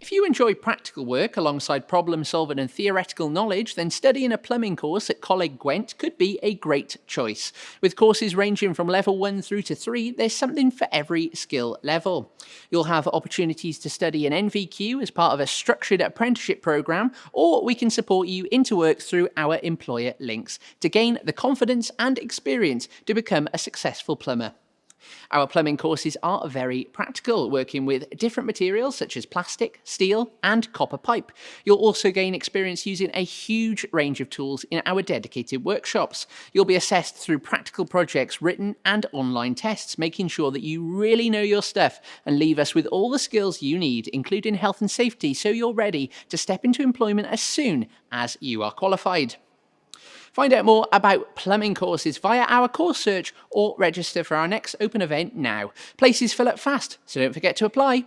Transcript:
If you enjoy practical work alongside problem solving and theoretical knowledge, then studying a plumbing course at Coleg Gwent could be a great choice. With courses ranging from level 1 through to 3, there's something for every skill level. You'll have opportunities to study an NVQ as part of a structured apprenticeship programme, or we can support you into work through our employer links to gain the confidence and experience to become a successful plumber. Our plumbing courses are very practical, working with different materials such as plastic, steel and copper pipe. You'll also gain experience using a huge range of tools in our dedicated workshops. You'll be assessed through practical projects, written and online tests, making sure that you really know your stuff and leave us with all the skills you need, including health and safety, so you're ready to step into employment as soon as you are qualified. Find out more about plumbing courses via our course search or register for our next open event now. Places fill up fast, so don't forget to apply.